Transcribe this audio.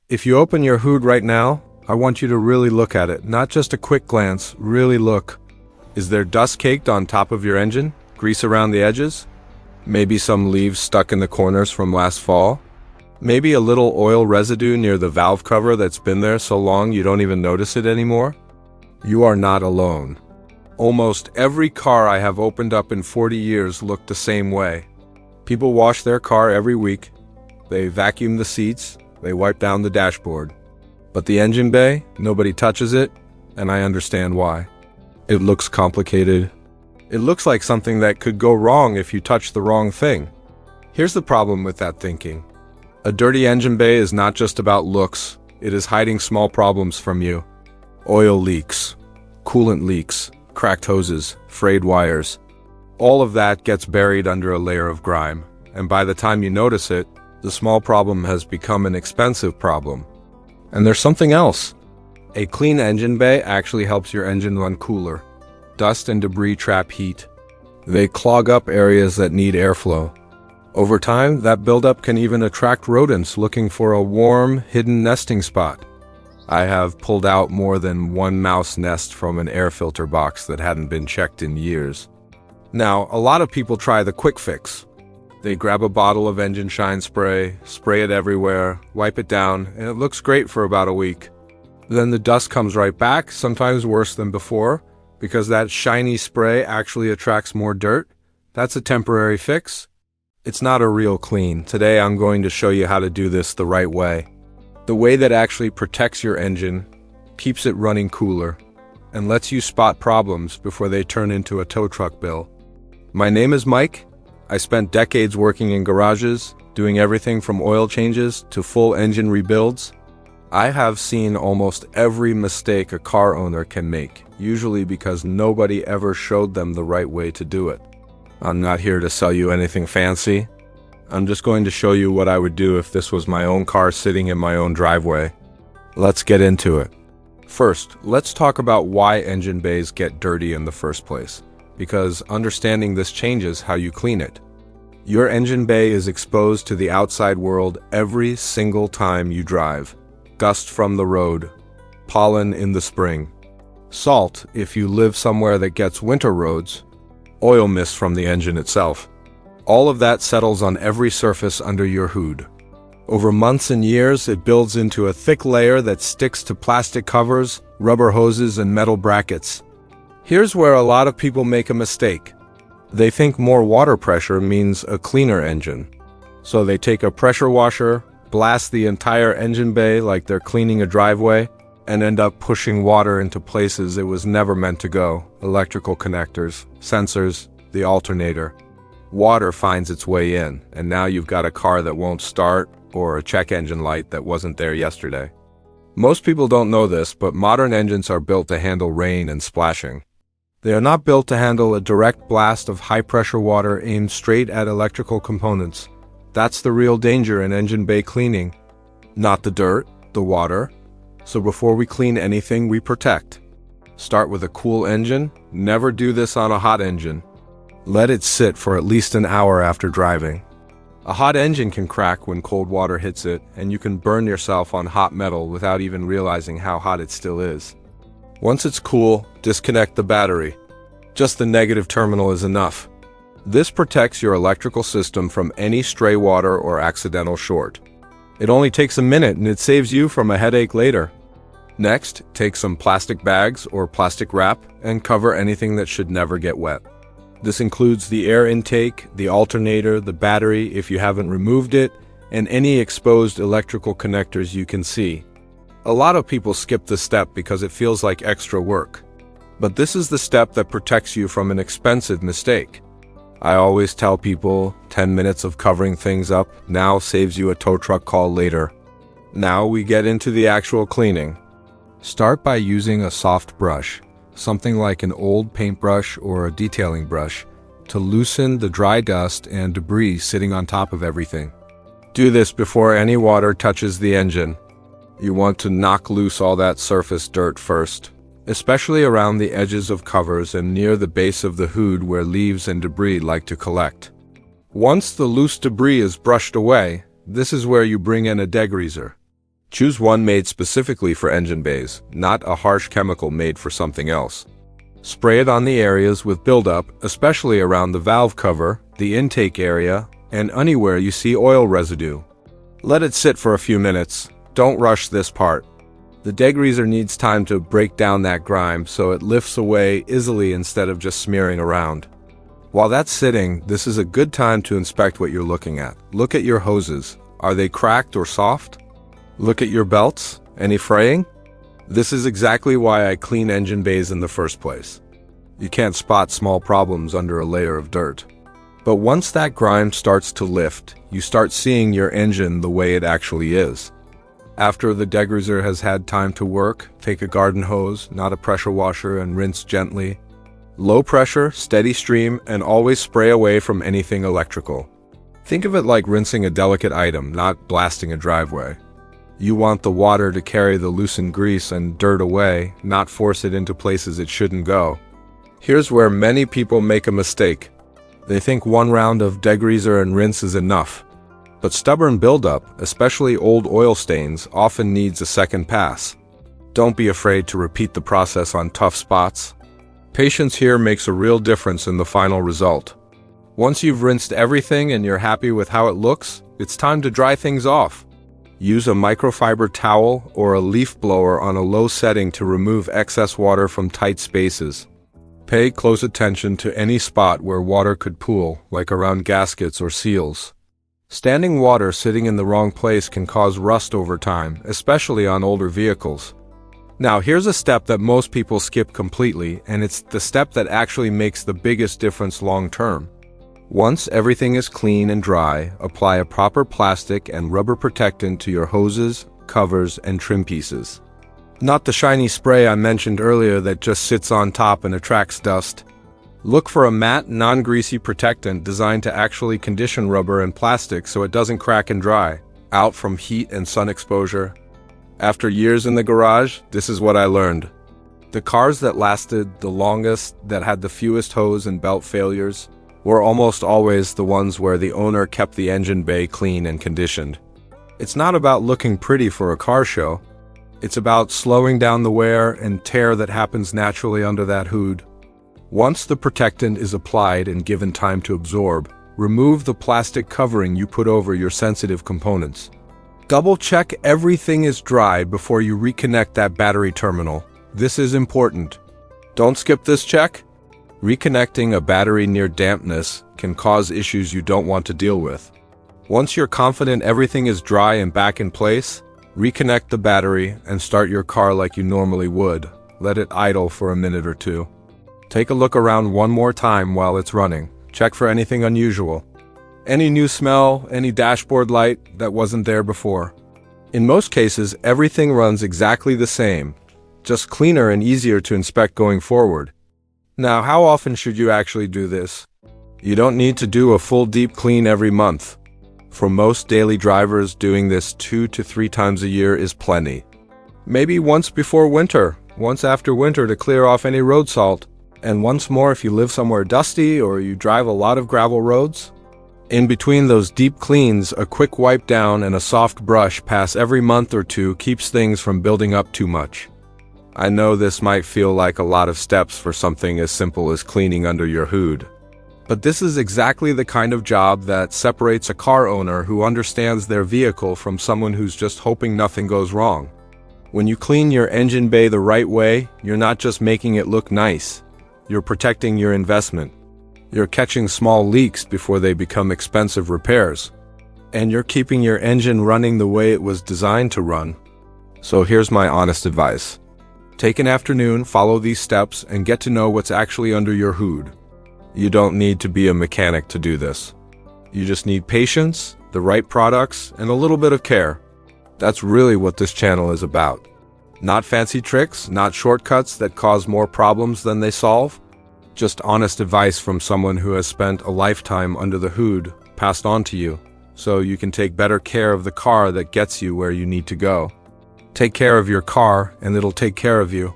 If you open your hood right now, I want you to really look at it, not just a quick glance, really look. Is there dust caked on top of your engine? Grease around the edges? Maybe some leaves stuck in the corners from last fall? Maybe a little oil residue near the valve cover that's been there so long you don't even notice it anymore? You are not alone. Almost every car I have opened up in 40 years looked the same way. People wash their car every week. They vacuum the seats. They wipe down the dashboard. But the engine bay, nobody touches it, and I understand why. It looks complicated. It looks like something that could go wrong if you touch the wrong thing. Here's the problem with that thinking. A dirty engine bay is not just about looks. It is hiding small problems from you. Oil leaks, coolant leaks, cracked hoses, frayed wires. All of that gets buried under a layer of grime, and by the time you notice it, the small problem has become an expensive problem. And there's something else. A clean engine bay actually helps your engine run cooler. Dust and debris trap heat. They clog up areas that need airflow. Over time, that buildup can even attract rodents looking for a warm, hidden nesting spot. I have pulled out more than one mouse nest from an air filter box that hadn't been checked in years. Now, a lot of people try the quick fix. They grab a bottle of engine shine spray it everywhere, wipe it down, and it looks great for about a week. Then the dust comes right back, sometimes worse than before, because that shiny spray actually attracts more dirt. That's a temporary fix. It's not a real clean. Today I'm going to show you how to do this the right way. The way that actually protects your engine, keeps it running cooler, and lets you spot problems before they turn into a tow truck bill. My name is Mike. I spent decades working in garages, doing everything from oil changes to full engine rebuilds. I have seen almost every mistake a car owner can make, usually because nobody ever showed them the right way to do it. I'm not here to sell you anything fancy. I'm just going to show you what I would do if this was my own car sitting in my own driveway. Let's get into it. First, let's talk about why engine bays get dirty in the first place, because understanding this changes how you clean it. Your engine bay is exposed to the outside world every single time you drive. Dust from the road, pollen in the spring, salt if you live somewhere that gets winter roads, oil mist from the engine itself. All of that settles on every surface under your hood. Over months and years, it builds into a thick layer that sticks to plastic covers, rubber hoses, and metal brackets. Here's where a lot of people make a mistake. They think more water pressure means a cleaner engine. So they take a pressure washer, blast the entire engine bay like they're cleaning a driveway, and end up pushing water into places it was never meant to go. Electrical connectors, sensors, the alternator. Water finds its way in, and now you've got a car that won't start or a check engine light that wasn't there yesterday. Most people don't know this, but modern engines are built to handle rain and splashing. They are not built to handle a direct blast of high-pressure water aimed straight at electrical components. That's the real danger in engine bay cleaning. Not the dirt, the water. So before we clean anything, we protect. Start with a cool engine. Never do this on a hot engine. Let it sit for at least an hour after driving. A hot engine can crack when cold water hits it, and you can burn yourself on hot metal without even realizing how hot it still is. Once it's cool, disconnect the battery. Just the negative terminal is enough. This protects your electrical system from any stray water or accidental short. It only takes a minute and it saves you from a headache later. Next, take some plastic bags or plastic wrap and cover anything that should never get wet. This includes the air intake, the alternator, the battery if you haven't removed it, and any exposed electrical connectors you can see. A lot of people skip this step because it feels like extra work. But this is the step that protects you from an expensive mistake. I always tell people 10 minutes of covering things up now saves you a tow truck call later. Now we get into the actual cleaning. Start by using a soft brush, something like an old paintbrush or a detailing brush, to loosen the dry dust and debris sitting on top of everything. Do this before any water touches the engine. You want to knock loose all that surface dirt first, especially around the edges of covers and near the base of the hood where leaves and debris like to collect. Once the loose debris is brushed away, this is where you bring in a degreaser. Choose one made specifically for engine bays, not a harsh chemical made for something else. Spray it on the areas with buildup, especially around the valve cover, the intake area, and anywhere you see oil residue. Let it sit for a few minutes. Don't rush this part. The degreaser needs time to break down that grime so it lifts away easily instead of just smearing around. While that's sitting, this is a good time to inspect what you're looking at. Look at your hoses. Are they cracked or soft? Look at your belts. Any fraying? This is exactly why I clean engine bays in the first place. You can't spot small problems under a layer of dirt. But once that grime starts to lift, you start seeing your engine the way it actually is. After the degreaser has had time to work, take a garden hose, not a pressure washer, and rinse gently. Low pressure, steady stream, and always spray away from anything electrical. Think of it like rinsing a delicate item, not blasting a driveway. You want the water to carry the loosened grease and dirt away, not force it into places it shouldn't go. Here's where many people make a mistake. They think one round of degreaser and rinse is enough. But stubborn buildup, especially old oil stains, often needs a second pass. Don't be afraid to repeat the process on tough spots. Patience here makes a real difference in the final result. Once you've rinsed everything and you're happy with how it looks, it's time to dry things off. Use a microfiber towel or a leaf blower on a low setting to remove excess water from tight spaces. Pay close attention to any spot where water could pool, like around gaskets or seals. Standing water sitting in the wrong place can cause rust over time, especially on older vehicles. Now here's a step that most people skip completely, and it's the step that actually makes the biggest difference long term. Once everything is clean and dry, apply a proper plastic and rubber protectant to your hoses, covers, and trim pieces. Not the shiny spray I mentioned earlier that just sits on top and attracts dust. Look for a matte, non-greasy protectant designed to actually condition rubber and plastic so it doesn't crack and dry, out from heat and sun exposure. After years in the garage, this is what I learned. The cars that lasted the longest, that had the fewest hose and belt failures, were almost always the ones where the owner kept the engine bay clean and conditioned. It's not about looking pretty for a car show. It's about slowing down the wear and tear that happens naturally under that hood. Once the protectant is applied and given time to absorb, remove the plastic covering you put over your sensitive components. Double-check everything is dry before you reconnect that battery terminal. This is important. Don't skip this check. Reconnecting a battery near dampness can cause issues you don't want to deal with. Once you're confident everything is dry and back in place, reconnect the battery and start your car like you normally would. Let it idle for a minute or two. Take a look around one more time while it's running. Check for anything unusual. Any new smell, any dashboard light that wasn't there before. In most cases, everything runs exactly the same, just cleaner and easier to inspect going forward. Now, how often should you actually do this? You don't need to do a full deep clean every month. For most daily drivers, doing this 2 to 3 times a year is plenty. Maybe once before winter, once after winter to clear off any road salt, and once more if you live somewhere dusty or you drive a lot of gravel roads. In between those deep cleans, a quick wipe down and a soft brush pass every month or two keeps things from building up too much. I know this might feel like a lot of steps for something as simple as cleaning under your hood. But this is exactly the kind of job that separates a car owner who understands their vehicle from someone who's just hoping nothing goes wrong. When you clean your engine bay the right way, you're not just making it look nice. You're protecting your investment. You're catching small leaks before they become expensive repairs. And you're keeping your engine running the way it was designed to run. So here's my honest advice. Take an afternoon, follow these steps, and get to know what's actually under your hood. You don't need to be a mechanic to do this. You just need patience, the right products, and a little bit of care. That's really what this channel is about. Not fancy tricks, not shortcuts that cause more problems than they solve. Just honest advice from someone who has spent a lifetime under the hood, passed on to you, so you can take better care of the car that gets you where you need to go. Take care of your car, and it'll take care of you.